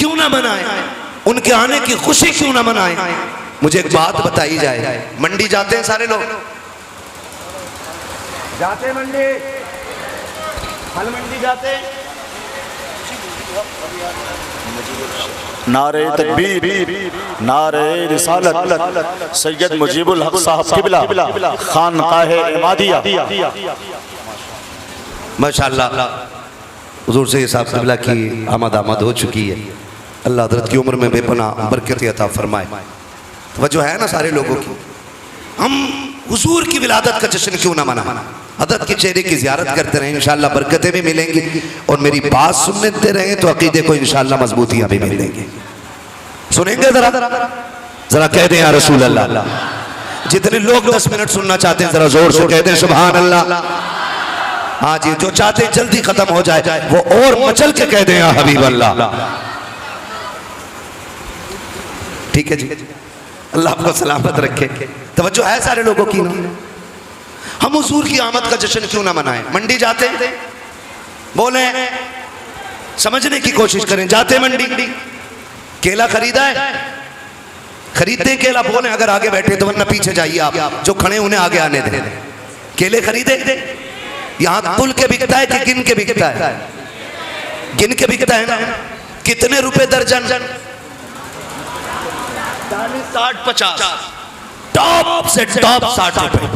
क्यों ना मनाएं, उनके आने की खुशी क्यों ना मनाएं। मुझे एक बात बताई जाए, मंडी जाते हैं सारे लोग, जाते हैं मंडी, फल मंडी जाते हैं। नारे तकबीर, नारे रिसालत, सैयद मुजीबुल हक साहब किबला, खानकाहे इमादिया। माशाअल्लाह हुजूर से साहब किबला की आमद हो चुकी है। अल्लाह हज़रत की उम्र में बेपनाह बरकत अता फरमाए। वजह है ना सारे लोगों की, हम हुजूर की विलादत का जश्न क्यों ना मनाना, हज़रत के चेहरे की ज़ियारत करते रहें, इंशाअल्लाह बरकतें भी मिलेंगी, और मेरी बात सुनते रहें तो अकीदे को इंशाअल्लाह मजबूतियाँ भी मिलेंगी। सुनेंगे जरा जरा कह दें या रसूल अल्लाह। जितने लोग 10 मिनट सुनना चाहते हैं जरा जोर से कह दें सुभान अल्लाह। हाँ जी, जो चाहते हैं जल्दी खत्म हो जाए वो और मचल के कह दें या हबीब अल्लाह। ठीक है जी, अल्लाह आपको सलामत रखे। तवज्जो है सारे लोगों की ना, हम हुजूर की आमद का जश्न क्यों ना मनाएं। मंडी जाते हैं, बोले समझने की कोशिश करें, जाते मंडी, केला खरीदा है, खरीदते हैं केला, बोले अगर आगे बैठे तो, वरना पीछे जाइए आप, जो खड़े उन्हें आगे आने दें। केले खरीदे, यहाँ तुल के बिकता है कि गिन के बिकता है? गिन के बिकता है ना। कितने रुपए दर्जन? 40, 50, टॉप से टॉप 60 रुपए।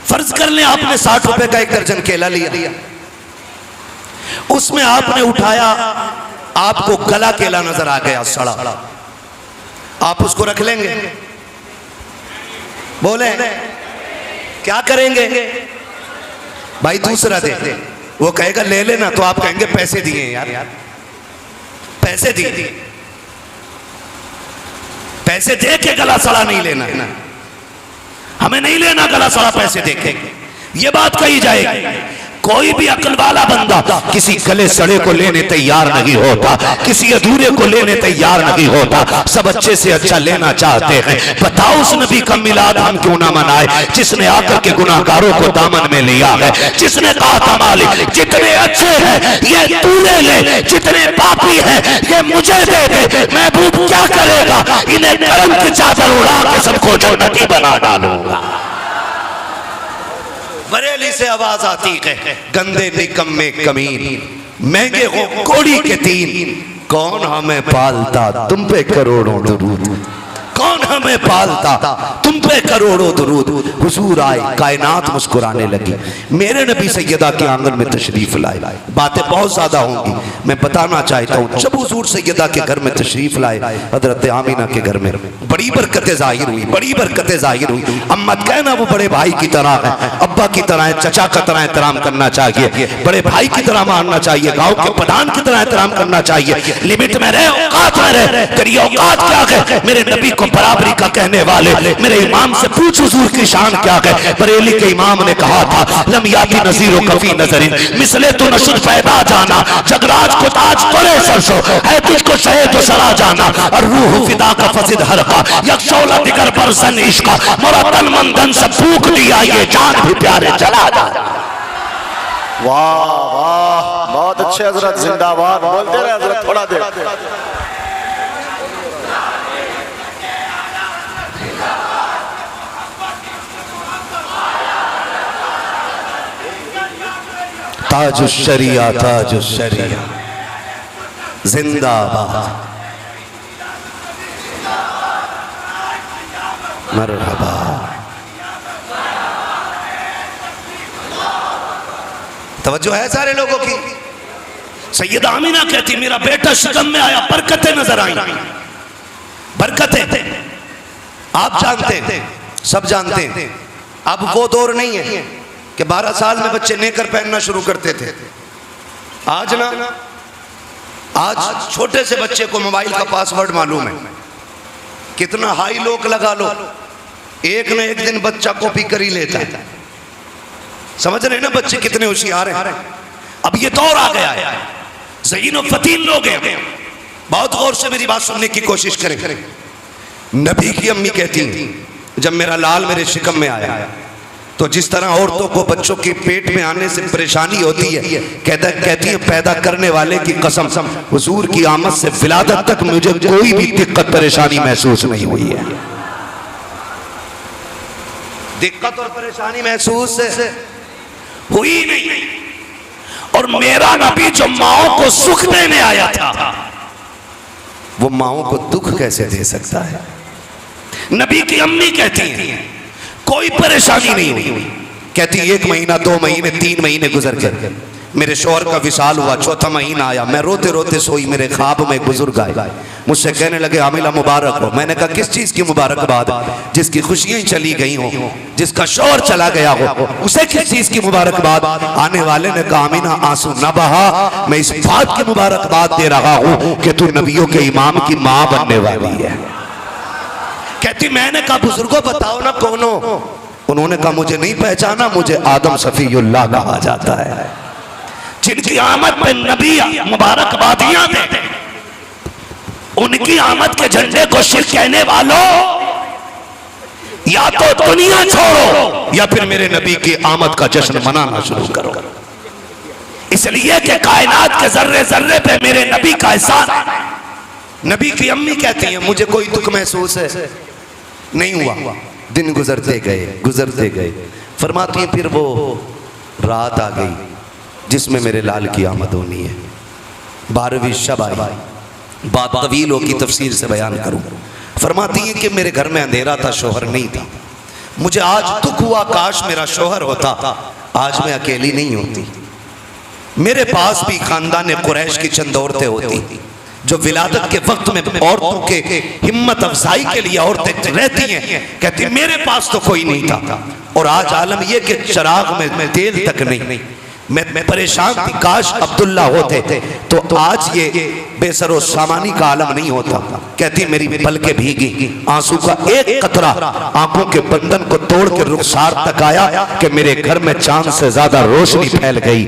फर्ज कर लें आपने 60 रुपए का एक दर्जन केला लिया, उसमें आपने उठाया, आपको गला केला नजर आ गया सड़ा, आप उसको रख लेंगे? बोले क्या करेंगे? भाई दूसरा दे, वो कहेगा ले लेना, तो आप कहेंगे पैसे दिए यार, पैसे दिए, पैसे दे के गला सड़ा नहीं लेना, हमें नहीं लेना गला सड़ा पैसे दे के। ये बात कही जाएगी। कोई भी अक्ल वाला बंदा किसी गले सड़े को लेने तैयार नहीं होता, किसी अधूरे को लेने तैयार नहीं होता, सब अच्छे से अच्छा लेना चाहते हैं। बताओ उस नबी का मिलाद हम क्यों ना मनाए जिसने आकर के गुनाहगारों को दामन में लिया है, जिसने कहा था मालिक जितने अच्छे हैं ये तू ले ले, जितने पापी हैं ये मुझे दे दे, महबूब क्या करेगा, इन्हें करम की चादर उड़ा के सबको जन्नती बना डालूंगा। बरेली से आवाज आती है, गंदे निकम्मे कमीन, महंगे हो कोड़ी के तीन, कौन हमें पालता तुम पे करोड़ों दुरूद, कौन हमें पालता तुम पे करोड़ों दुरूद। हुजूर आए, कायनात मुस्कुराने लगी, मेरे नबी सैयदा के आंगन में तशरीफ लाए। बातें बहुत ज्यादा होंगी, मैं बताना चाहता हूँ, जब हुजूर सैयदा के घर में तशरीफ लाए, हजरत आमीना के घर में बड़ी बरकतें जाहिर हुई, बड़ी बरकतें जाहिर हुई। अब मत कहना वो बड़े भाई की तरह है, अब्बा की तरह है, चचा की तरह एहतराम करना चाहिए, बड़े भाई की तरह मानना चाहिए, गाँव के प्रधान की तरह एहतराम करना चाहिए। लिमिट में रहे, औकात में रहे, तेरी औकात क्या है मेरे नबी को बराबरी का कहने वाले, मेरे इमाम से पूछ हुजूर की शान क्या है। बरेली के इमाम ने कहा था, लम याती नज़ीरो कफी नजरिन मिसले तो नशुद पैदा जाना, जगराज को ताज तोड़े सरसो है तुझको शहे तो सरा जाना, और रूह फिदा का फसिद हरका यकशौला दिगर बरसन इश्का, मोरा तन मन धन से फूक दिया ये जान भी प्यारे चला जा। वाह वाह, बहुत अच्छे हजरत, जिंदाबाद, बोलते रहे हजरत थोड़ा देर। ताजुश्शरिया ताजुश्शरिया जिंदाबाद, मरहबा। तवज्जो है सारे लोगों की। सैयदा आमीना कहती मेरा बेटा शिकम में आया, बरकतें नजर आई, बरकतें आप जानते हैं, सब जानते हैं। अब वो दौर नहीं है कि 12 साल में बच्चे नेकर पहनना शुरू करते थे। आज ना, आज छोटे से बच्चे को मोबाइल का पासवर्ड मालूम है, कितना हाई लोक लगा लो, एक न एक दिन बच्चा कॉपी कर ही लेता है। समझ रहे ना बच्चे कितने होशियार हैं। अब ये दौर आ गया है, ज़हीन और फतीन लोग हैं। बहुत गौर से मेरी बात सुनने की कोशिश करें। नबी की अम्मी कहती जब मेरा लाल मेरे शिकम में आया तो जिस तरह औरतों को बच्चों के पेट में आने से परेशानी होती है, कहती है पैदा करने वाले की कसम, हुजूर की आमद से विलादत तक मुझे कोई भी दिक्कत परेशानी महसूस नहीं हुई है। दिक्कत और परेशानी महसूस हुई नहीं। और मेरा नबी जो माओ को सुख देने आया था, वो माओ को दुख कैसे दे सकता है? नबी की अम्मी कहती हैं कोई परेशानी नहीं हुई। कहती 1 महीना 2 महीने 3 महीने गुजर गए, मेरे शौहर का विशाल हुआ, चौथा महीना आया, मैं रोते रोते सोई, मेरे ख्वाब में बुजुर्ग आए, मुझसे कहने लगे आमिला मुबारक हो। मैंने कहा किस चीज की मुबारकबाद? जिसकी खुशियां चली गई हो, जिसका शौहर चला गया हो, उसे किस चीज की मुबारकबाद? आने वाले ने कहा आमिना आंसू न बहा, मैं इस बात की मुबारकबाद दे रहा हूं कि तू नबियों के इमाम की मां बनने वाली है। कहती मैंने कहा बुजुर्गों बताओ ना कौन हो? उन्होंने कहा मुझे नहीं पहचाना, मुझे आदम सफीउल्लाह कहा जाता है, जिनकी आमद पे नबी मुबारकबादियां देते, उनकी आमद के झंडे को शिर्क कहने वालों, या तो दुनिया छोड़ो या फिर मेरे नबी की आमद का जश्न मनाना शुरू करो। इसलिए कि कायनात के जर्रे जर्रे पे मेरे नबी का एहसान है। नबी की अम्मी कहती है मुझे कोई दुख महसूस है नहीं हुआ। दिन गुजरते गए, फरमाती हैं फिर वो रात आ गई जिसमें मेरे लाल की आमद होनी है। 12वीं शब आई, बात तवील की तफसीर से बयान करूं। फरमाती हैं कि मेरे घर में अंधेरा था, शोहर नहीं था। मुझे आज दुख हुआ, काश मेरा शोहर होता, आज मैं अकेली नहीं होती। मेरे पास भी खानदान कुरैश की चंद औरतें होती जो विलादत के वक्त में औरतों के हिम्मत अफजाई के लिए औरतें रहती हैं। कहती मेरे पास तो कोई नहीं था, और आज आलम यह कि चिराग में तेल तक नहीं। मैं परेशान थी, काश अब्दुल्ला होते तो आज ये बेसरो सामानी का आलम नहीं होता। कहती मेरी पलकें भीगी, आंसू का एक कतरा आंखों के बंधन को तोड़ के रुखसार तक आया कि मेरे घर में चांद से ज्यादा रोशनी फैल गई।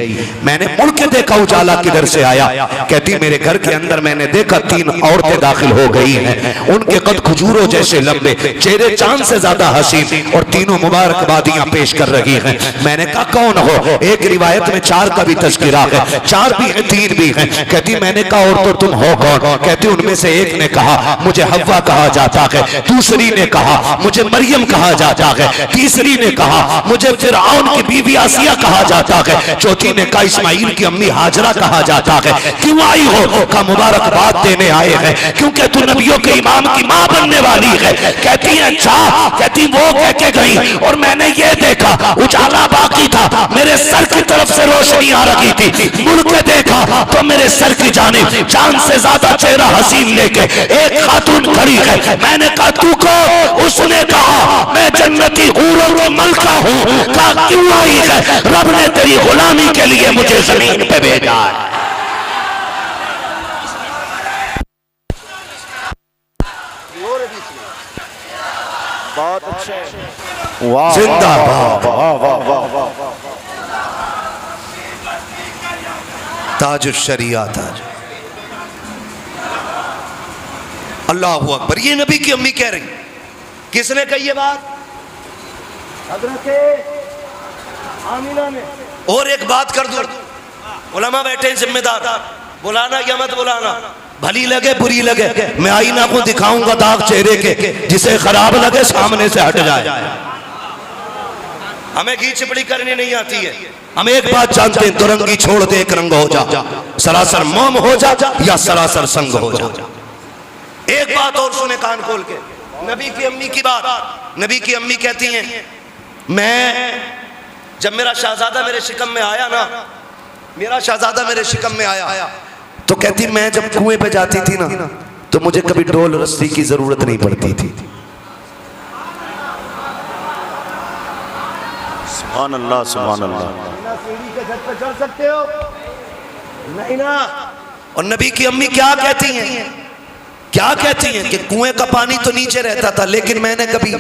मैंने मुड़ के देखा उजाला किधर से आया। कहती मेरे घर के अंदर मैंने देखा 3 औरतें दाखिल हो गई हैं, उनके कद खजूरों जैसे लंबे, चेहरे चांद से ज्यादा हसीन, और तीनों मुबारकबादियां पेश कर रही हैं। मैंने कहा कौन हो? एक रिवायत में 4 का भी तस्करा है, 4 भी है 3 भी है। कहती मैंने कहा और तो तुम हो कौन? कहती उनमें से एक ने कहा मुझे हव्वा कहा जाता है, दूसरी ने कहा मुझे मरियम कहा जाता है, तीसरी ने कहा मुझे फिरऔन की बीवी आसिया कहा जाता है, चौथी ने कहा इस्माइल की अम्मी हाजरा कहा जाता है। क्यों आई हो? का मुबारकबाद देने आए हैं, क्योंकि तू नबियों के इमाम की मां बनने वाली है। कहती है अच्छा। कहती वो कह के गई और मैंने ये देखा उजाला बाकी था, मेरे सर की तरफ से रोशनी आ रही थी, मुड़ के देखा तो मेरे सर की जानिब चांद से ज्यादा चेहरा हसीन लेके एक खातून खड़ी है। मैंने कहा तू को? उसने कहा मैं जन्नती हूरों की मलका हूँ। कहा क्यों आई है? रब ने तेरी गुलामी के लिए मुझे जमीन पे भेजा है। बहुत अच्छे, वाह जिंदाबाद, वाह वाह वाह वाह। ताजुश शरिया ताज। अल्लाह अकबर। ये नबी की अम्मी कह रही। किसने कही ये बात? हज़रत आमिना ने। और एक बात कर दूं, उलमा बैठे हैं जिम्मेदार, बुलाना या मत बुलाना, भली लगे बुरी लगे, मैं आईना को दिखाऊंगा दाग चेहरे के, जिसे खराब लगे सामने से हट जाए। हमें घी चिपड़ी करनी नहीं आती है। हम एक बात जानते हैं, दुरंगी छोड़ दे एक रंग हो जा, सरासर मोम हो जा या सरासर संग हो जा। एक बात और सुने कान खोल के, नबी की अम्मी की बात। नबी की अम्मी कहती हैं मैं जब मेरा शहजादा मेरे शिकम में आया ना, मेरा शहजादा मेरे शिकम में आया तो कहती मैं जब कुएं पे जाती थी ना तो मुझे कभी डोल रस्सी की जरूरत नहीं पड़ती थी। सुभान अल्लाह, सुभान अल्लाह। सीढ़ी के छत पे चढ़ सकते हो नहीं ना। और नबी की अम्मी क्या कहती हैं? क्या कहती हैं कि कुएं का पानी तो नीचे रहता था, लेकिन मैंने कभी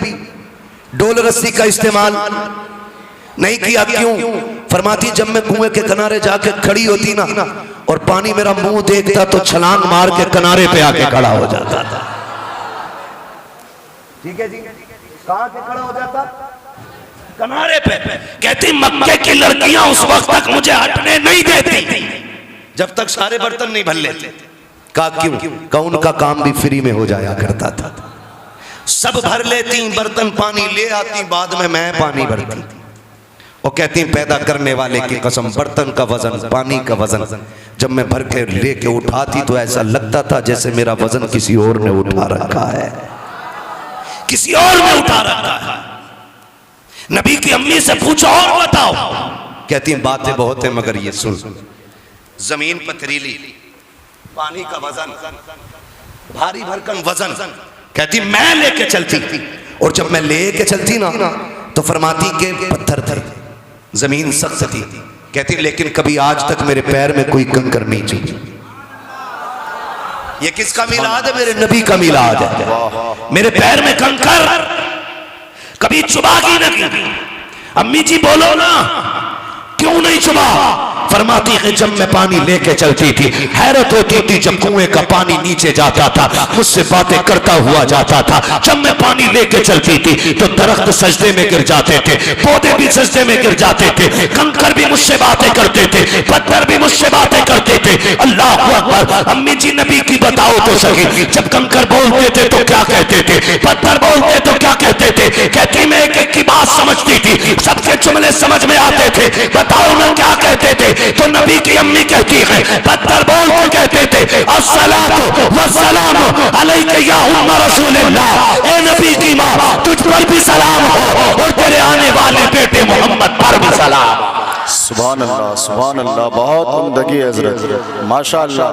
डोल रस्सी का इस्तेमाल नहीं किया। क्यों? फरमाती जब मैं कुएं के किनारे जाके खड़ी होती ना और पानी मेरा मुंह देखता तो छलांग मार के किनारे पे आके खड़ा हो जाता था। ठीक है जी, कहां पे खड़ा हो जाता? किनारे पे। कहती मक्के की लड़कियां उस वक्त तक मुझे हटने नहीं देती जब तक सारे बर्तन नहीं भर लेते। कहा क्यों? कहा उनका काम भी फ्री में हो जाया करता था। सब भर लेती बर्तन, पानी ले आती, बाद में मैं पानी भरती। वो कहती पैदा करने वाले की कसम, बर्तन का वजन, पानी का वजन जब मैं भर के लेके उठाती तो ऐसा लगता था जैसे मेरा वजन किसी और ने उठा रखा है, किसी और ने उठा रखा है। नबी की अम्मी से पूछो और बताओ। कहती बातें बहुत है मगर ये सुन, जमीन पथरीली, पानी का वजन, भारी भरकम वजन। कहती मैं लेके चलती थी, और जब मैं लेके चलती ना तो फरमाती के पत्थर थे, जमीन सख्त थी। कहती लेकिन कभी आज तक मेरे पैर में कोई कंकर नहीं चुभी। ये किसका मिलाद है? मेरे नबी का मिलाद है। मेरे पैर में कंकर कभी चुभा की नहीं। अम्मी जी बोलो ना, क्यों नहीं चुभा? फरमाती है जब मैं पानी लेके चलती थी हैरत होती थी, जब कुएं का पानी नीचे जाता था मुझसे बातें करता हुआ जाता था। जब मैं पानी लेके चलती थी तो दरख्त सजदे में गिर जाते थे, पौधे भी सजदे में गिर जाते थे, कंकर भी मुझसे बातें करते थे, पत्थर भी मुझसे बातें करते थे। अल्लाह अकबर। अम्मी जी नबी की बताओ तो सही, जब कंकर बोलते थे तो क्या कहते थे, पत्थर बोलते तो क्या कहते थे? कहती मैं एक एक की बात समझती थी, सबके जुमले समझ में आते थे। बताओ ना क्या कहते थे? तो नबी की अम्मी कहती है पत्थर बोल के कहते थे अस्सलातु वस्सलामु अलैका या उम्मा रसूलिल्लाह। ए नबी की मां तुझ पर भी सलाम हो और तेरे आने वाले बेटे मोहम्मद पर भी सलाम। सुभान अल्लाह, सुभान अल्लाह। बहुत उम्दगी हजरत, माशाअल्लाह,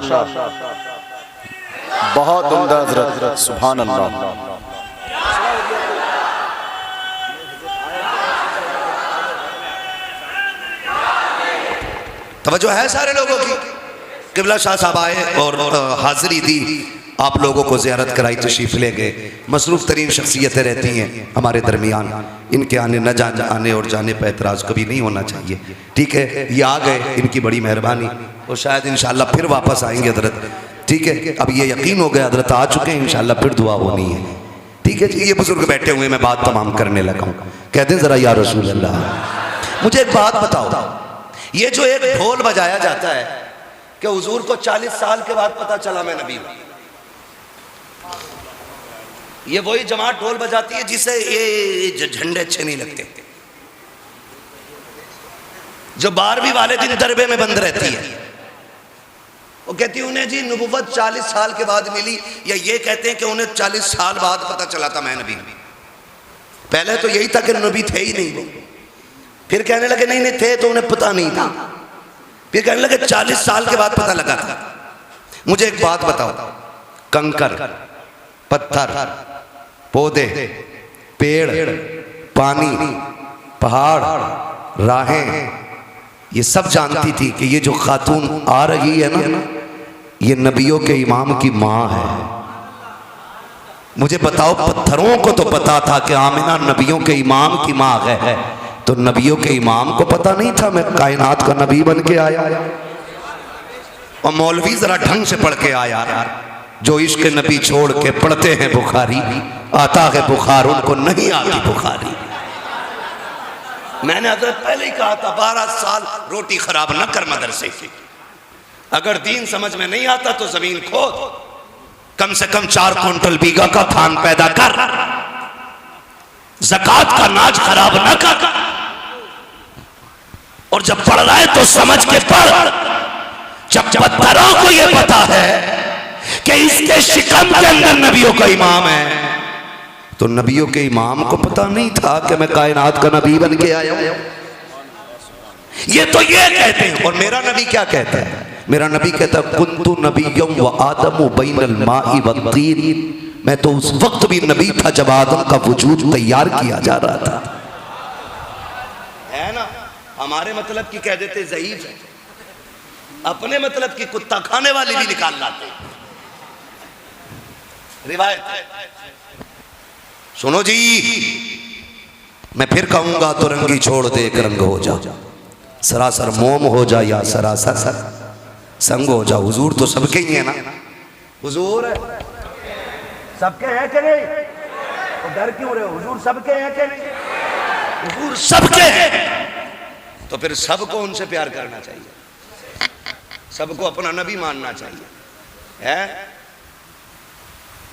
बहुत उम्दा हजरत, सुभान अल्लाह। तवज्जो है सारे लोगों की? किबला शाह साहब आए और हाजिरी दी, आप लोगों को ज़ियारत कराई, तशरीफ ले गए। मसरूफ़ तरीन शख्सियतें रहती हैं हमारे दरमियान, इनके आने न आने और जाने पर एतराज़ कभी नहीं होना चाहिए। ठीक है, ये आ गए, इनकी बड़ी मेहरबानी, और शायद इंशाअल्लाह फिर वापस आएंगे हजरत। ठीक है, अब ये यकीन हो गया हजरत आ चुके हैं, इंशाअल्लाह फिर दुआ होनी है। ठीक है जी, ये बुजुर्ग बैठे हुए, मैं बात तमाम करने लगा हूँ। कहते ज़रा या रसूल अल्लाह, मुझे एक बात बताओ, ये जो एक ढोल बजाया जाता है कि हुजूर को 40 साल के बाद पता चला मैं नबी हूं, ये वही जमात ढोल बजाती है जिसे ये झंडे अच्छे नहीं लगते, जो 12वीं वाले दिन दरबे में बंद रहती है। वो कहती है उन्हें जी नबुव्वत 40 साल के बाद मिली, या ये कहते हैं कि उन्हें 40 साल बाद पता चला था मैं नबी हूं। पहले तो यही था कि नबी थे ही नहीं वो, फिर कहने लगे नहीं नहीं थे तो उन्हें पता नहीं था, फिर कहने लगे 40 साल के बाद पता लगा था। मुझे एक बात बताओ, कंकर, पत्थर, पौधे, पेड़, पानी, पहाड़, राहें, ये सब जानती थी कि ये जो खातून आ रही है ना, ये नबियों के इमाम की माँ है। मुझे बताओ, पत्थरों को तो पता था कि आमिना नबियों के इमाम की माँ है, तो नबियों के इमाम को पता नहीं था मैं कायनात का नबी बन के आया? और मौलवी जरा ढंग से पढ़ के आया, जो इश्क नबी छोड़ के पढ़ते हैं बुखारी, आता है बुखार उनको नहीं आती बुखारी। मैंने हजरत पहले ही कहा था 12 साल रोटी खराब न कर मदरसे की, अगर दीन समझ में नहीं आता तो जमीन खोद, कम से कम 4 क्विंटल बीघा का धान पैदा कर, ज़कात का नाज खराब न कर, और जब पढ़ रहा है तो समझ के पढ़। जब पत्थरों को यह पता है कि इसके शिकम के अंदर नबियों का इमाम है, तो नबियों के इमाम को पता नहीं था कि मैं कायनात का नबी बन के आया हूं। ये तो ये कहते हैं, और मेरा नबी क्या कहता है? मेरा नबी कहता है कुन्तु नबिय्युम व आदमु बैनल माई वत्तीन, मैं तो उस वक्त भी नबी था जब आदम का वजूद तैयार किया जा रहा था। है ना, हमारे मतलब की कह देते ज़ईफ है, अपने मतलब की कुत्ता खाने वाली भी निकाल लाते। रिवायत सुनो जी, मैं फिर कहूंगा तो रंगी छोड़ दे एक रंग हो जा, सरासर मोम हो जा या सरासर संग हो जा। हुजूर तो सबके ही है ना, हुजूर सबके हैं कि नहीं? तो डर क्यों रहे हो? हुजूर सबके हैं कि नहीं? हुजूर सबके हैं, तो फिर सबको उनसे प्यार करना चाहिए, सबको अपना नबी मानना चाहिए। है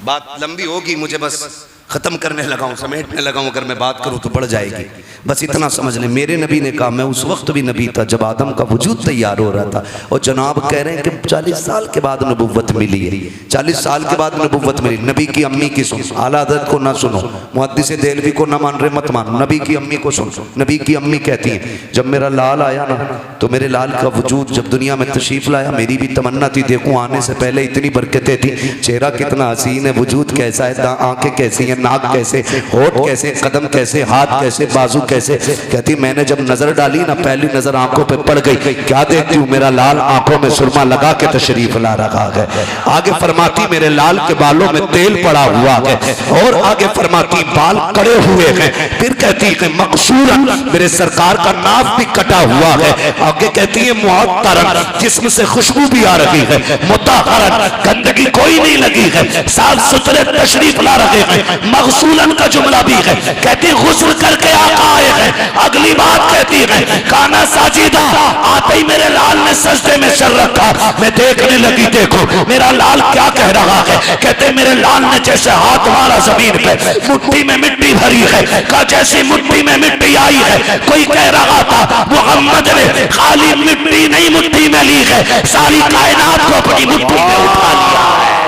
बात लंबी होगी, मुझे बस खत्म करने लगा हूं, समेटने लगा हूं। अगर मैं बात करूं तो बढ़ जाएगी। बस इतना समझ लें, मेरे नबी ने कहा, मैं उस वक्त भी नबी था जब आदम का वजूद तैयार हो रहा था, और जनाब कह रहे हैं कि 40 साल के बाद नबुव्वत मिली है। 40 साल के बाद नबुव्वत मिली। नबी की अम्मी की सुन, आला हज़रत को ना सुनो, मुहद्दिस देहलवी को ना मान रहे मत मानो, नबी की अम्मी को सुन। नबी की अम्मी कहती है, जब मेरा लाल आया ना, तो मेरे लाल का वजूद जब दुनिया में तशरीफ लाया, मेरी भी तमन्ना थी देखूं, आने से पहले इतनी बरकतें थी, चेहरा कितना हसीन है, वजूद कैसा है, आंखें कैसी हैं, नाक कैसे, होठ कैसे, कदम कैसे, हाथ कैसे, बाजू कैसे। कहती मैंने जब नजर डाली ना, पहली नजर आंखों पे पड़ गई, क्या देखती हूँ, मेरा लाल आंखों में सुरमा लगा के तशरीफ ला रखा है। आगे फरमाती मेरे लाल के बालों में तेल पड़ा हुआ है, और आगे फरमाती बाल कड़े हुए हैं। फिर कहती है मकसूरन, मेरे सरकार का नाक भी कटा हुआ है। आगे कहती है मुअत्तरन, जिस्म से खुशबू भी आ रही है, मुतहहरन, गंदगी कोई नहीं लगी है, साफ सुथरे तशरीफ ला रहे हैं। मगसूलन का जुमला भी है, कहती गुस्ल करके आका आए हैं। अगली बात कहती है काना साजिदा, आते ही मेरे लाल ने सजदे में सर रखा, मैं देखने लगी, देखो मेरा लाल क्या कह रहा है। कहते मेरे लाल ने जैसे हाथ मारा जमीन पे, मुट्ठी में मिट्टी भरी है, का जैसी मुट्ठी में मिट्टी आई है, कोई कह रहा था मोहम्मद ने खाली मिट्टी नहीं मुट्ठी में ली है, सारी कायनात को अपनी मुट्ठी में उठा लिया।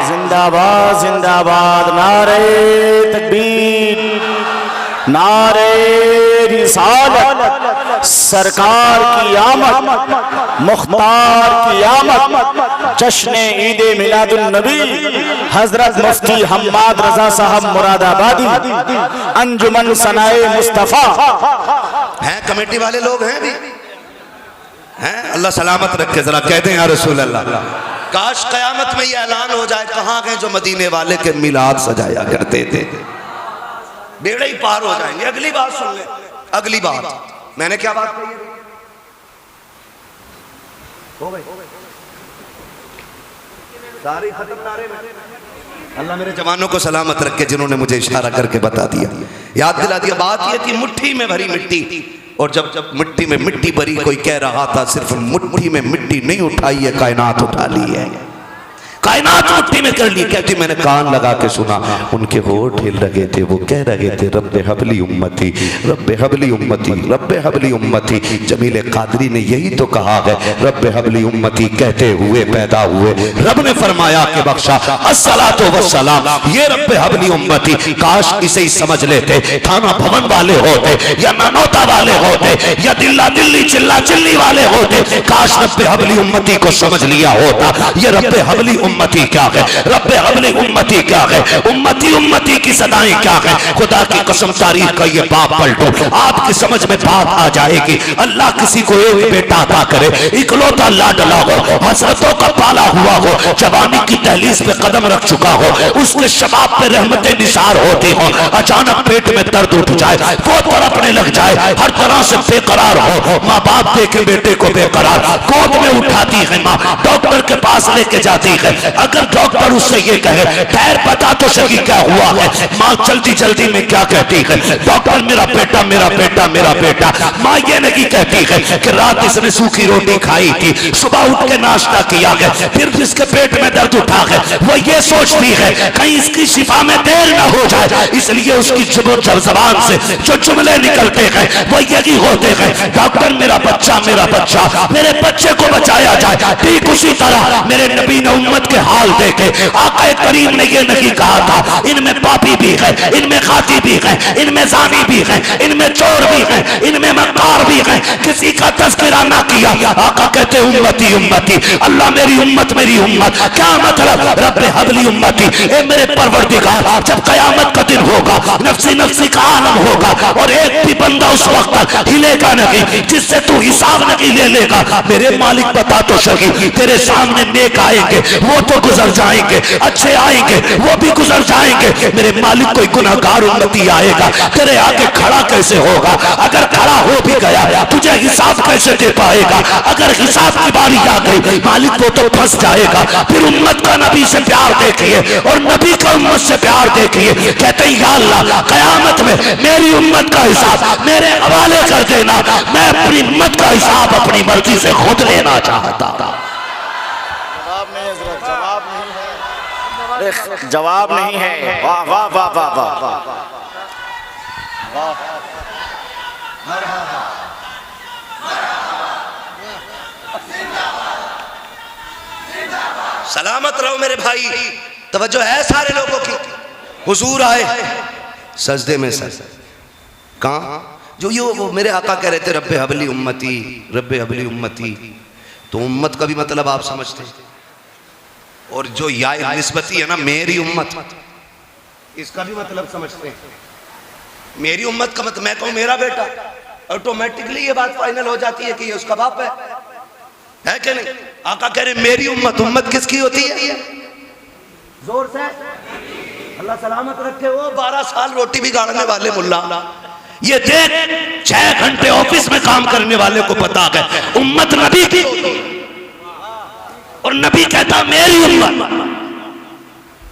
जिंदाबाद जिंदाबाद, नारे तकबीर, नारे रिसालत, सरकार की आमद, मुख्तार की आमद, जश्न ईद मिलादुन नबी, हजरत मुफ्ती हम्माद रजा साहब मुरादाबादी, अंजुमन सनाए मुस्तफा। हैं कमेटी वाले लोग हैं भी हैं, अल्लाह सलामत रखे, जरा कहते हैं या रसूल अल्लाह। काश कयामत में ये ऐलान हो जाए, कहाँ गए जो मदीने वाले के मिलाद सजाया करते थे, बेड़े ही पार हो जाएंगे। अगली बात सुन ले, अगली बात मैंने क्या बात कही है, हो गई सारी खत्म नारे में। अल्लाह मेरे जवानों को सलामत रखे जिन्होंने मुझे इशारा करके बता दिया, याद दिला दिया। बात यह थी मुट्ठी में भरी मिट्टी, और जब जब मिट्टी में मिट्टी भरी, कोई कह रहा था सिर्फ मुट्ठी में मिट्टी नहीं उठाई है, कायनात उठा ली है, कायनात मुट्ठी में कर ली। कहती मैंने कान लगा के सुना, उनके होठ हिल रहे थे, वो कह रहे थे रब्बे हबली उम्मती, रब्बे हबली उम्मती, रब्बे हबली उम्मती। जमील कादरी ने यही तो कहा है, रब्बे हबली उम्मती कहते हुए पैदा हुए। रब ने फरमाया कि बख्शा अस्सलातु वस्सलाम, ये रब्बे हबली उम्मती। काश इसे ही समझ लेते, थाना भवन वाले होते, या नानौता वाले होते, या दिल्ला दिल्ली चिल्ला चिल्ली वाले होते, काश रब्बे हबली उम्मती को समझ लिया होता। ये रब्बे हबली उम्मती क्या है, रब्बे हबली उम्मती क्या है, उम्मती उम्मती की सदाएं क्या है। खुदा की कसम तारीख का ये बाप पलटो, आपकी समझ में बात आ जाएगी। अल्लाह किसी को एक बेटा अता करे, इकलौता लाडला हो, हसरतों का पाला हुआ हो, जवानी की दहलीज पे कदम रख चुका हो, उसके शबाब पे रहमतें निसार होती हो, अचानक पेट में दर्द उठ जाए, वो तड़पने लग जाए, हर तरह से बेकरार हो, माँ बाप देखे बेटे को बेकरार, गोद में उठाती है माँ, डॉक्टर के पास लेके जाती है। अगर डॉक्टर उससे ये कहे खैर पता तो सही क्या हुआ है, माँ जल्दी जल्दी में क्या कहती है, डॉक्टर मेरा बेटा मेरा बेटा मेरा बेटा। माँ ये नहीं कहती है कि रात इसने सूखी रोटी खाई थी, सुबह उठ के नाश्ता किया है, फिर इसके पेट में दर्द उठा है, वो ये सोचती है कहीं इसकी शिफा में देर ना हो जाए, इसलिए उसकी जबान से जो जुमले निकलते हैं वो यही होते हैं, डॉक्टर मेरा बच्चा मेरे बच्चे को बचाया जाए। ठीक उसी तरह मेरे नबी ने उम्मत के हाल देखे, आका करीम ने ये नहीं कहा था इनमें पापी भी है, इनमें खाती भी है, इनमें जानी भी है, इनमें चोर भी है, इनमें मक्कार भी है, किसी का तज़किरा ना किया। आका कहते उम्मती उम्मती, अल्लाह मेरी उम्मत मेरी उम्मत। क्या मतलब, रब्बे हबली उम्मती, ए मेरे परवरदिगार, जब कयामत का दिन होगा, नफ्सी नफ्सी का आलम होगा, और एक भी बंदा उस वक्त हिलेगा नहीं जिससे तू हिसाब नहीं ले लेगा। मेरे मालिक बता तो सही, तेरे सामने नेक आएंगे, वो वो तो गुजर जाएंगे, अच्छे आएंगे वो भी गुजर जाएंगे। मेरे मालिक कोई गुनाहगार उम्मती आएगा, तेरे आगे खड़ा कैसे होगा? अगर खड़ा हो भी गया तुझे हिसाब कैसे दे पाएगा? अगर हिसाब की बारी आ गई मालिक वो तो फंस जाएगा। फिर उम्मत का नबी से प्यार देखिए और नबी का उम्मत से प्यार देखिए। कहते हैं या अल्लाह कयामत में मेरी उम्मत का हिसाब मेरे हवाले कर देना, मैं अपनी उम्मत का हिसाब अपनी मर्जी से खुद लेना चाहता था। जवाब नहीं हजरत, जवाब नहीं है, जवाब नहीं है। वाह वाह वाह वाह वाह वाह। सलामत रहो मेरे भाई। तवज्जो है सारे लोगों की। हुजूर आए सजदे में सर कहाँ जो ये वो मेरे आका कह रहे थे रब्बे हबली उम्मती, रब्बे हबली उम्मती। तो उम्मत का भी मतलब आप समझते हैं, और जो या निस्बती है ना मेरी उम्मत, इसका भी मतलब समझते हैं। मेरी उम्मत का मतलब मैं कहूँ मेरा बेटा, ऑटोमेटिकली ये बात फाइनल हो जाती है कि ये उसका बाप है कि नहीं? आका कह रहे मेरी उम्मत। उम्मत किसकी होती है? जोर से अल्लाह सलामत रखे। वो 12 साल रोटी बिगाड़ने वाले मुल्ला, ये देख 6 घंटे ऑफिस में काम करने वाले को पता है उम्मत नबी की होती है, और नबी कहता मेरी उम्मत।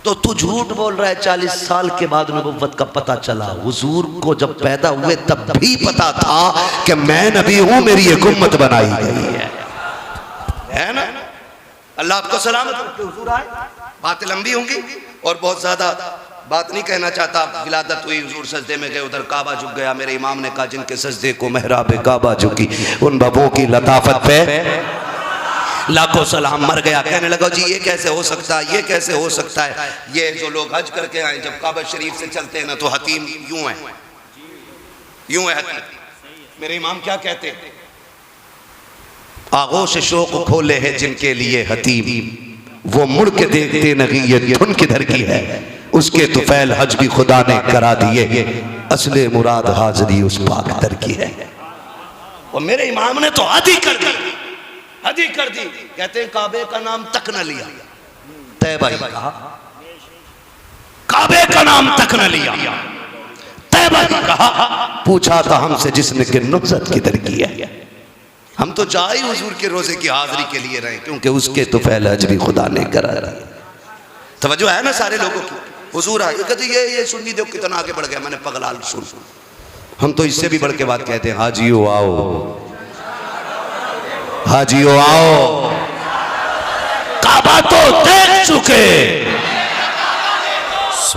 तो तू झूठ बोल रहा है। 40 साल के बाद नबुव्वत का पता चला। हुजूर को जब पैदा हुए तब भी पता था कि मैं नबी हूं, मेरी एक उम्मत बनाई गई है ना? अल्लाह आपको सलामत रखे। हुजूर आए, बातें लंबी होंगी और बहुत ज्यादा बात नहीं कहना चाहता। विलादत हुई, हुजूर सजदे में गए, उधर काबा झुक गया। मेरे इमाम ने कहा जिनके सजदे को मेहराब काबा झुकी उन बबों की लताफत पे लाखों सलाम। मर गया। कहने लगा जी ये कैसे हो सकता है, ये कैसे हो सकता है? ये जो लोग हज करके आए जब काबा शरीफ से चलते हैं ना तो हतीम यूं है, यूं है हतीम। मेरे इमाम क्या कहते हैं? आगोश शोक खोले हैं जिनके लिए हतीम, वो मुड़ के देखते नहीं ये धुन किधर की है। उसके तुफैल हज भी खुदा ने करा दिए, असले मुराद हाजरी उस पाक दर की है। और मेरे इमाम ने तो हद ही कर दी, हद ही कर दी। कहते हैं काबे का नाम तक न लिया, तैबा ही कहा। काबे का नाम तक न लिया, तैबा ही कहा। पूछा था हमसे जिसने कि नुज़रत किधर की है। हम तो जाए हुजूर के रोजे की हाजिरी के लिए रहे, क्योंकि उसके तो फैल हज भी खुदा ने करा दिया। तवज्जो है ना सारे लोगों की? हुजूर आए, कहते ये सुन्नी देखो कितना आगे बढ़ गया। मैंने पगलाल सुन, हम तो इससे भी बढ़ के बात कहते हैं हाजियो आओ, हाजियो आओ। काबा तो देख चुके,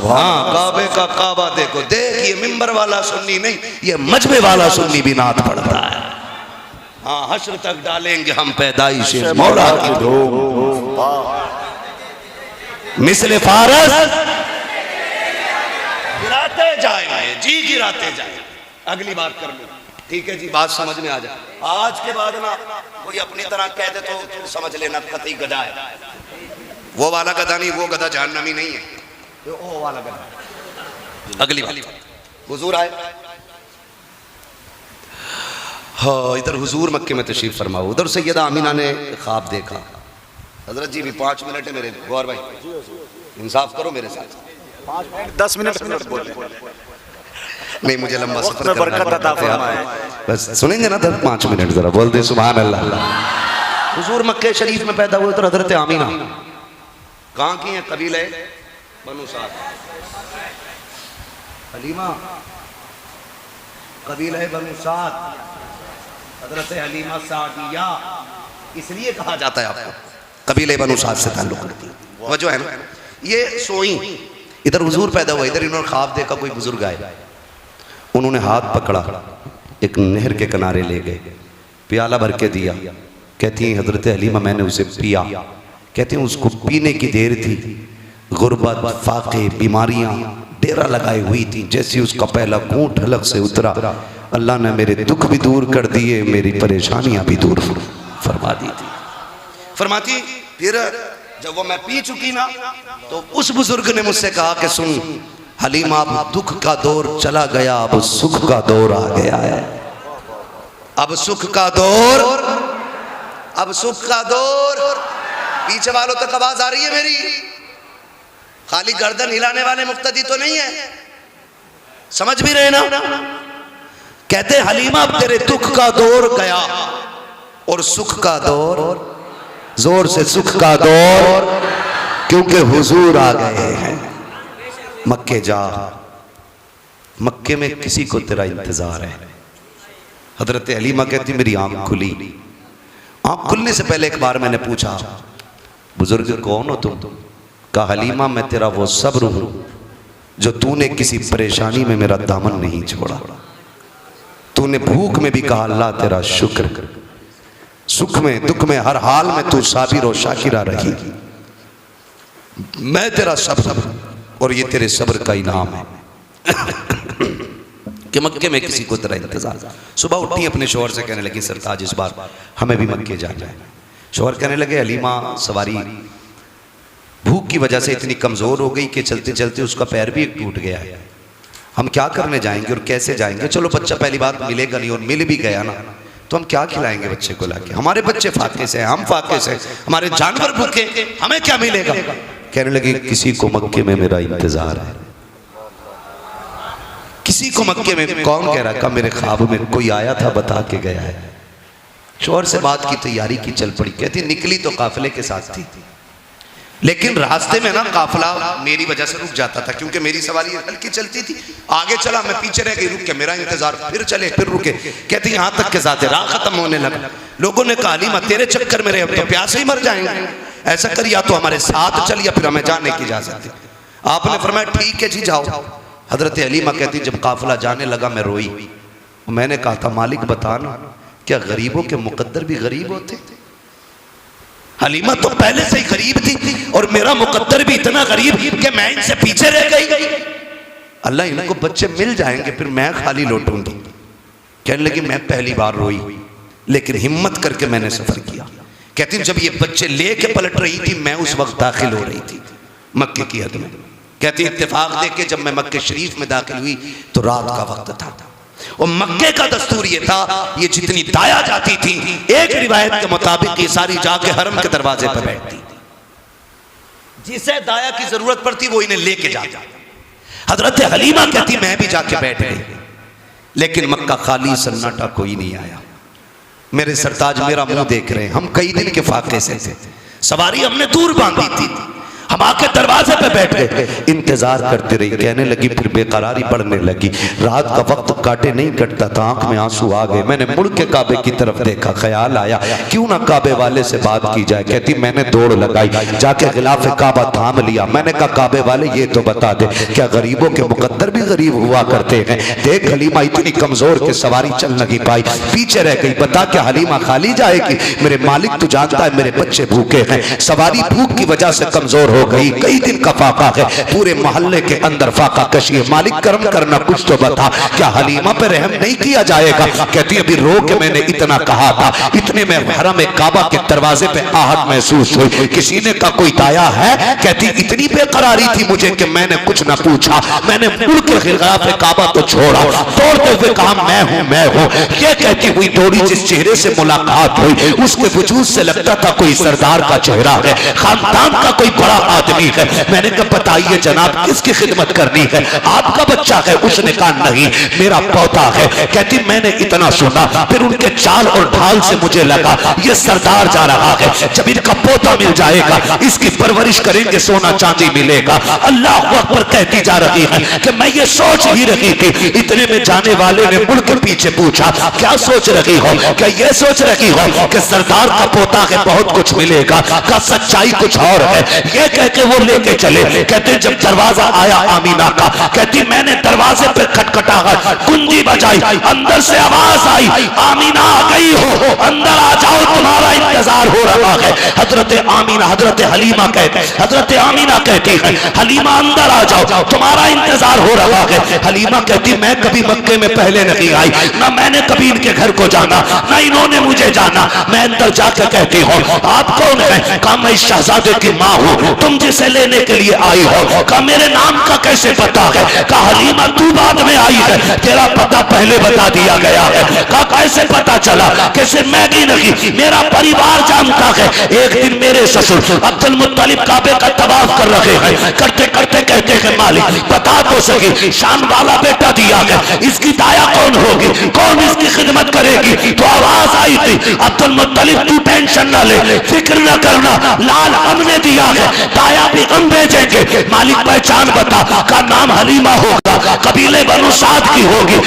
हाँ काबे का काबा देखो। देख ये मिंबर वाला सुन्नी नहीं, ये मजबे वाला सुन्नी भी नात पढ़ता है। हाँ हश्र तक डालेंगे हम पैदाइश मौला की धूम, मिसले फारस गिराते जाएंगे जी, गिराते जाएंगे। अगली बात कर लो, ठीक है जी? बात समझ में आ जाए। आज के बाद ना कोई अपनी तरह कह दे तो समझ लेना कतई गधा है। वो वाला गधा नहीं, वो गधा जहन्नमी नहीं है, वो वाला गधा। अगली बात, हुजूर आए। हाँ इधर हुजूर मक्के में तशरीफ फरमा, उधर सैयदा आमीना ने ख्वाब देखा। हजरत जी भी 5 मिनट है मेरे गौर भाई, इंसाफ करो मेरे साथ। 5 मिनट 10 मिनट बोल नहीं, मुझे लंबा सफर करना है, बस सुनेंगे ना 5 मिनट जरा बोल दे सुभान अल्लाह। हुजूर मक्के शरीफ में पैदा हुए तो हजरत आमीना कहाँ की है? कबीले बनु साद, हलीमा कबीला बनु साद, हजरत हलीमा सादिया इसलिए कहा जाता है आपको, कबीले बनु साद से ताल्लुक रखती है। वजह है ना, ये सोई इधर हुजूर पैदा हुआ, इधर इन्होंने ख्वाब देखा कोई बुजुर्ग आए, उन्होंने हाथ पकड़ा, एक नहर के किनारे ले गए, प्याला भर के दिया। कहती हैं हजरत हलीमा मैंने उसे पिया। कहते हैं उसको पीने की देर थी, गुर्बत फाके बीमारियां डेरा लगाई हुई थी। जैसे उसका पहला घूंट हलक से उतरा, अल्लाह ने मेरे दुख भी दूर कर दिए, मेरी परेशानियां भी दूर फरमा दी थी। फरमाती फिर जब वो मैं पी चुकी ना तो उस बुजुर्ग ने मुझसे कहा कि सुन हलीमा, अब दुख का दौर चला गया, अब सुख का दौर आ गया है। अब सुख का दौर, अब सुख का दौर। पीछे वालों तक आवाज आ रही है मेरी? खाली गर्दन हिलाने वाले मुक्तदी तो नहीं है, समझ भी रहे ना? कहते हलीमा अब तेरे दुख का दौर गया और सुख का दौर, जोर से सुख का दौर, क्योंकि हुजूर आ गए हैं। मक्के जा, मक्के में किसी को तेरा इंतजार है। हजरत हलीमा कहती मेरी आंख खुली। आंख खुलने से पहले एक बार मैंने पूछा, बुजुर्ग कौन हो तुम? कहा हलीमा मैं तेरा वो सब्र हूं जो तूने किसी परेशानी में मेरा दामन नहीं छोड़ा। तूने भूख में भी कहा अल्लाह तेरा शुक्र, सुख में दुख में हर हाल में तू साबिर और शाकिरा रही। मैं तेरा सब्र और ये तेरे सब्र का इनाम है कि मक्के में किसी को तेरा इंतजार। सुबह उठी अपने शौहर से कहने लगी सरताज इस बार हमें भी मक्के जाना है। शौहर कहने लगे हलीमा सवारी भूख की वजह से इतनी कमजोर हो गई कि चलते चलते उसका पैर भी टूट गया है। हम क्या करने जाएंगे और कैसे जाएंगे? चलो बच्चा पहली बात मिलेगा नहीं और मिल भी गया ना तो हम क्या खिलाएंगे बच्चे को लाके? हमारे बच्चे फाके से, हम फाके से, हमारे जानवर भूखे, हमें क्या मिलेगा? कहने लगे किसी को मक्के में मेरा इंतजार है। किसी को मक्के में? कौन कह रहा? का मेरे ख्वाब में कोई आया था बता के गया है। शौहर से बात की तैयारी की चल पड़ी। कहती निकली तो काफिले के साथ थी, लेकिन रास्ते में ना काफिला मेरी वजह से रुक जाता था क्योंकि मेरी सवारी हल्की चलती थी। आगे चला, मैं पीछे रह गई, रुक के मेरा इंतजार, फिर चले फिर रुके। कहती यहाँ तक के साथ राह खत्म होने लगा। लोगों ने कहा हलीमा तेरे चक्कर में रहे तो प्यासे ही मर जाएंगे, ऐसा कर या तो हमारे साथ चल या फिर हमें जाने की इजाजत दे। आपने फरमाया ठीक है जी जाओ। हजरत हलीमा कहती जब काफिला जाने लगा मैं रोई। मैंने कहा था मालिक बताना क्या गरीबों के मुकद्दर भी गरीब होते? हलीमा तो पहले से ही गरीब थी और मेरा मुकद्दर भी इतना गरीब कि मैं इनसे पीछे रह गई। अल्लाह इनको बच्चे मिल जाएंगे फिर मैं खाली लौटूंगी। कहने लगी मैं पहली बार रोई लेकिन हिम्मत करके मैंने सफर किया। कहती जब ये बच्चे लेके पलट रही थी मैं उस वक्त दाखिल हो रही थी मक्के की हद में। कहती इत्तेफाक देख के जब मैं मक्के शरीफ में दाखिल हुई तो रात का वक्त था और मक्के का दस्तूर ये था ये जितनी दाया जाती थी एक रिवायत के मुताबिक ये सारी जाके हरम के दरवाजे पर बैठती, जिसे दाया की जरूरत पड़ती वो इन्हें लेके जाता। हजरत हलीमा कहती मैं भी जाके बैठ गई लेकिन मक्का खाली सन्नाटा कोई नहीं आया। मेरे सरताज मेरा मुंह देख रहे हैं, हम कई दिन के फाके से थे, सवारी हमने दूर बांधी थी, हम आके दरवाजे पे बैठ गए, इंतजार करते रही। कहने लगी फिर बेकरारी बढ़ने लगी। रात का वक्त काटे नहीं कटता था, आंख में आंसू आ गए। मैंने मुड़ के काबे की तरफ देखा, ख्याल आया क्यों ना काबे वाले से बात की जाए। कहती मैंने दौड़ लगाई, जाके गिलाफे काबा थाम लिया। मैंने कहा काबे वाले ये तो बता दे क्या गरीबों के मुकद्दर भी गरीब हुआ करते हैं? देख हलीमा इतनी कमजोर के सवारी चल नहीं पाई, पीछे रह गई। बता क्या हलीमा खाली जाएगी? मेरे मालिक तू जानता है मेरे बच्चे भूखे हैं, सवारी भूख की वजह से कमजोर हो गई, कई दिन का फाका है, पूरे मोहल्ले के अंदर फाका कशी है, मालिक करम करना कुछ तो बता क्या हलीमा पे रहम नहीं किया जाएगा? कहती अभी रो के मैंने इतना कहा था, इतने में हरम काबा के दरवाजे पे आहट महसूस हुई, किसी ने कहा कोई दाया है? कहती इतनी बेकरारी थी मुझे कि मैंने कुछ ना पूछा, मैंने मुड़ के खिलाफ काबा को छोड़ा, दौड़ते हुए कहा मैं हूँ। ये कहती हुई दौड़ी, जिस चेहरे से मुलाकात हुई उसके वजूद से लगता था कोई सरदार का चेहरा है, खानदान का कोई बड़ा आदमी है। मैंने कहा बताइए जनाब किसकी खिदमत करनी है? आपका बच्चा है? उसने कहा नहीं मेरा पौधा है। कहती मैंने इतना सुना, फिर उनके चाल और ढाल से मुझे लगा ये सरदार जा रहा है, जब इनका पोता मिल जाएगा इसकी परवरिश करेंगे सोना चांदी मिलेगा। अल्लाह अकबर कहती जा रही है कि मैं ये सोच ही रही थी। इतने में जाने वाले ने मुड़ के पीछे पूछा क्या सोच रही हो? क्या ये सोच रही हो कि सरदार का पोता है बहुत कुछ मिलेगा? का सच्चाई कुछ और है। ये कहते वो लेके चले। कहते जब दरवाजा आया आमीना का, कहती मैंने दरवाजे पे खटखटाहट कुंजी बजाई, अंदर से आवाज आई आमीना आ गई हो, अंदर आ जाओ तुम्हारा इंतजार हो रहा है। हजरत आमीना हजरत हलीमा कहती है हलीमा अंदर आ जाओ तुम्हारा इंतजार हो रहा है। हलीमा कहती मैं कभी मक्के में पहले नहीं आई, ना मैंने कभी इनके घर को जाना, ना इन्होंने मुझे जाना। मैं अंदर जाकर कहती हूँ आप कौन है? कहा मैं इस शहजादे की माँ हूँ, तुम जिसे लेने के लिए आई हो। कहा मेरे नाम का कैसे पता है? कहा हलीमा तू बाद में आई है, तेरा पता पहले बता दिया गया है। कहा कैसे पता चला? कैसे? मैगी नहीं, मेरा परिवार जानता है। एक दिन मेरे ससुर अब्दुल मुत्तलिब काबे का तवाफ कर रहे हैं, करते करते कहते हैं मालिक बता तो सही, शान वाला बेटा दिया है, इसकी दाया कौन होगी, कौन इसकी खिदमत करेगी? तो आवाज आई थी अब्दुल मुत्तलिब तू टेंशन न ले, फिक्र न करना, लाल हमने दिया है, दाया भी हम भेजेंगे। मालिक पहचान बता। का नाम हलीमा होगा, कबीले बनु साद की होगी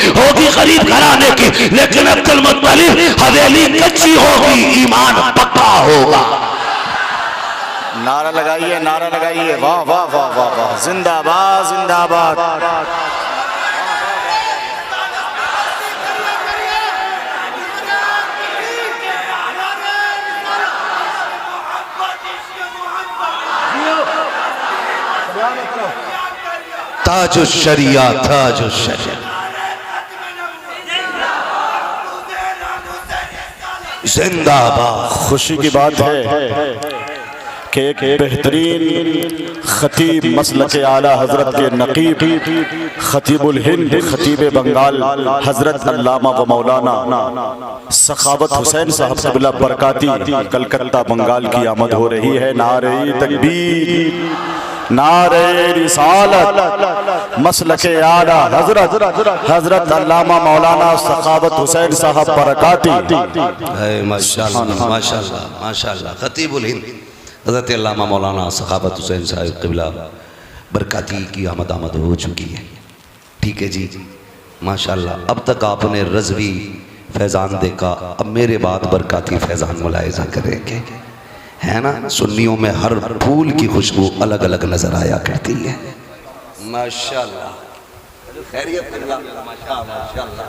गरीब घराने की, लेकिन अब्दुल मुत्तलिब हवेली कच्ची होगी, ईमान पक्का होगा। नारा लगाइए, नारा लगाइए, वाह वाह वाह वाह वाह, जिंदाबाद जिंदाबाद। ताजो शरिया, ताजो शरिया, जिंदाबाद। खुशी की बात है कि एक बेहतरीन खतीब मसलक आला हजरत के नकीब खतीबुल हिंद खतीब बंगाल हजरत अल्लामा व मौलाना सखावत हुसैन साहब क़िबला बरकाती कलकत्ता बंगाल की आमद हो रही है। नारे तकबीर, नारे रिसालत, मसलक आला हजरत अल्लामा मौलाना सखावत हुसैन साहब बरकाती। माशाअल्लाह माशाअल्लाह माशाअल्लाह। खतीबुल हिंद हज़रत अल्लामा मौलाना सखावत हुसैन साहब क़िबला बरकाती की आमद हो चुकी है। ठीक है जी, माशाअल्लाह। अब तक आपने रज़वी फैज़ान देखा, अब मेरे बाद बरकाती फैज़ान मुलाहिज़ा करेंगे, है ना। सुन्नियों में हर फूल की खुशबू अलग अलग नजर आया करती है। माशाअल्लाह, खैरियत है? माशाअल्लाह।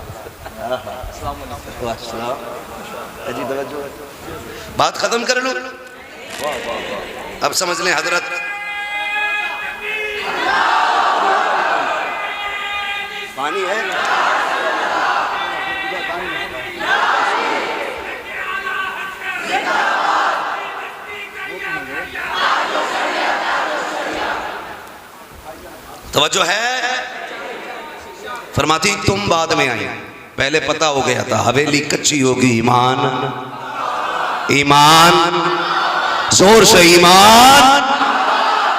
बात खत्म कर लो, अब समझ लें हजरत पानी है। तवज्जो है? फरमाती तुम बाद में आई, पहले पता हो गया था हवेली कच्ची होगी, ईमान ईमान, जोर से ईमान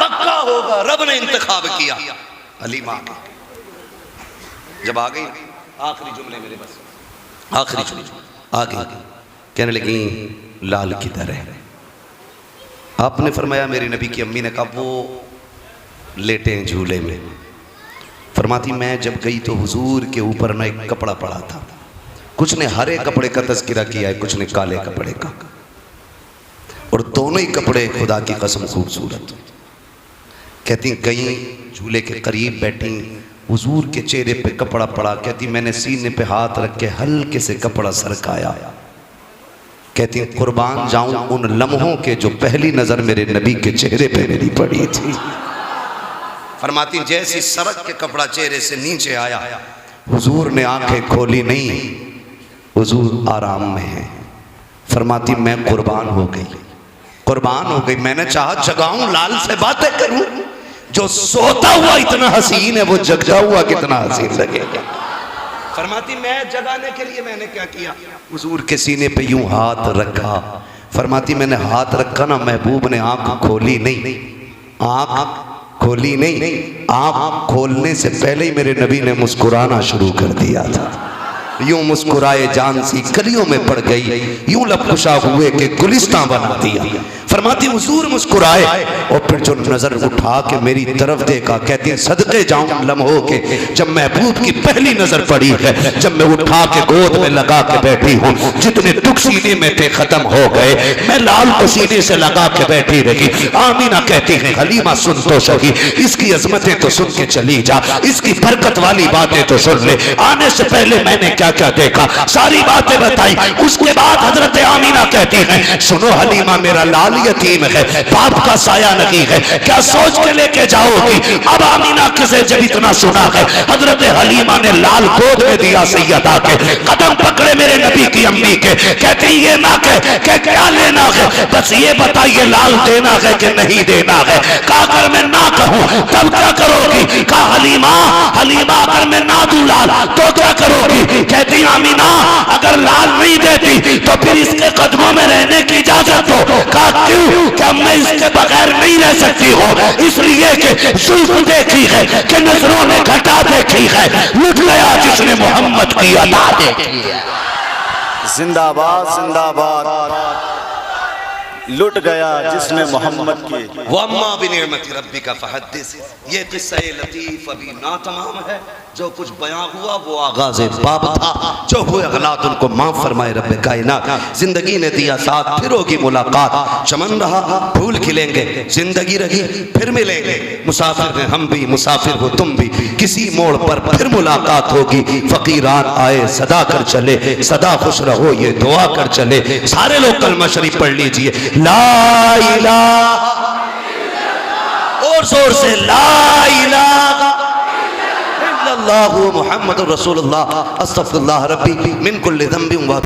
पक्का होगा। रब ने इंतखाब किया हलीमा। जब आ गई आखिरी जुमले मेरे, बस आखिरी जुमले आ गई, कहने लगी लाल किधर है? आपने फरमाया, मेरी नबी की अम्मी ने कहा वो लेटे हैं झूले में। फरमाती मैं जब गई तो हुजूर के ऊपर ना एक कपड़ा पड़ा था, कुछ ने हरे कपड़े का तज़किरा किया है, कुछ ने काले कपड़े का, और दोनों ही कपड़े खुदा की कसम खूबसूरत। कहती कहीं झूले के करीब बैठी, हुजूर के चेहरे पे कपड़ा पड़ा, कहती मैंने सीने पे हाथ रख के हल्के से कपड़ा सरकाया। कहती कुर्बान जाऊं उन लम्हों के जो पहली नजर मेरे नबी के चेहरे पे मेरी पड़ी थी। फरमाती जैसी सरक के कपड़ा चेहरे से नीचे आया, हुजूर ने आंखें खोली नहीं, हुजूर आराम में है। फरमाती मैं कुर्बान हो गई, कुर्बान हो गई। मैंने चाहा जगाऊं, लाल से बातें करूं, जो सोता हुआ इतना हसीन है वो जगता हुआ कितना हसीन लगेगा। फरमाती मैं जगाने के लिए मैंने क्या किया, हुजूर के सीने पे यूं हाथ रखा। फरमाती मैंने हाथ रखा ना, महबूब ने आंख खोली नहीं, आंख खोली नहीं, आंख खोलने से पहले ही मेरे नबी ने मुस्कुराना शुरू कर दिया था। यूं मुस्कुराए जान सी कलियों में पड़ गई, यूं लबकुशा हुए कि गुलिस्तां बना दिया। फरमाती हुजूर मुस्कुराए और फिर जो नजर उठा के मेरी तरफ देखा, कहती है सदके जाऊं लम्हों के जब महबूब की पहली नजर पड़ी है, जब मैं उठा के गोद में लगा के बैठी हूँ, जितने दुख सीने में थे खत्म हो गए, मैं लाल को सीने से लगा के बैठी रही। आमीना कहती है हलीमा सुन तो सही, इसकी अजमतें तो सुन के चली जा, इसकी बरकत वाली बातें तो सुन ले। आने से पहले मैंने क्या क्या देखा, सारी बातें बताई। उसके बाद हजरत आमीना कहती है सुनो हलीमा, मेरा लाल यतीम है, बाप का साया नहीं है, क्या सोच के लेके जाओगी? अब आमीना किसे जब इतना सुना है, हजरत हलीमा ने लाल गोद में दिया सैयदा के, कदम पकड़े मेरे नबी की अम्मी के, कहते ये ना कह क्या लेना है, बस ये बताइए लाल देना है कि नहीं देना है। कहा अगर मैं ना कहूं तब क्या करोगी? कहा हलीमा अगर मैं ना दूं लाल तो क्या करोगी? कहती आमीना अगर लाल नहीं देती तो फिर इसके कदमों में रहने की इजाजत दो। कहा क्यों? क्या मैं इसके बगैर नहीं रह सकती हूँ? इसलिए कि जुल्म देखी है कि नजरों ने घटा देखी है, लुट गया जिसने मोहम्मद की अदा देखी है। जिंदाबाद जिंदाबाद, लुट गया जिसने मोहम्मद की। वम्मा बिनिअमति रब्बिका फहद्दिस, ये किस्सा लतीफ अभी ना तमाम है। जो कुछ बयां हुआ वो आगाज़ बाब था, जो हुए गलात उनको माफ फरमाए रब्बे कायनात। जिंदगी ने दिया साथ, फिर होगी मुलाकात, चमन रहा फूल खिलेंगे, जिंदगी रही फिर मिलेंगे। मुसाफिर हैं हम भी, मुसाफिर हो तुम भी, किसी मोड़ पर फिर मुलाकात होगी। फकीरान आए सदा कर चले, सदा खुश रहो ये दुआ कर चले। सारे लोग कलमा शरीफ पढ़ लीजिए, ला इलाहा, और जोर से ला इलाहा इल्लल्लाहु मुहम्मदुर रसूलुल्लाह, अस्तगफिरुल्लाह रब्बी मिन कुल्ली ज़ंबिन व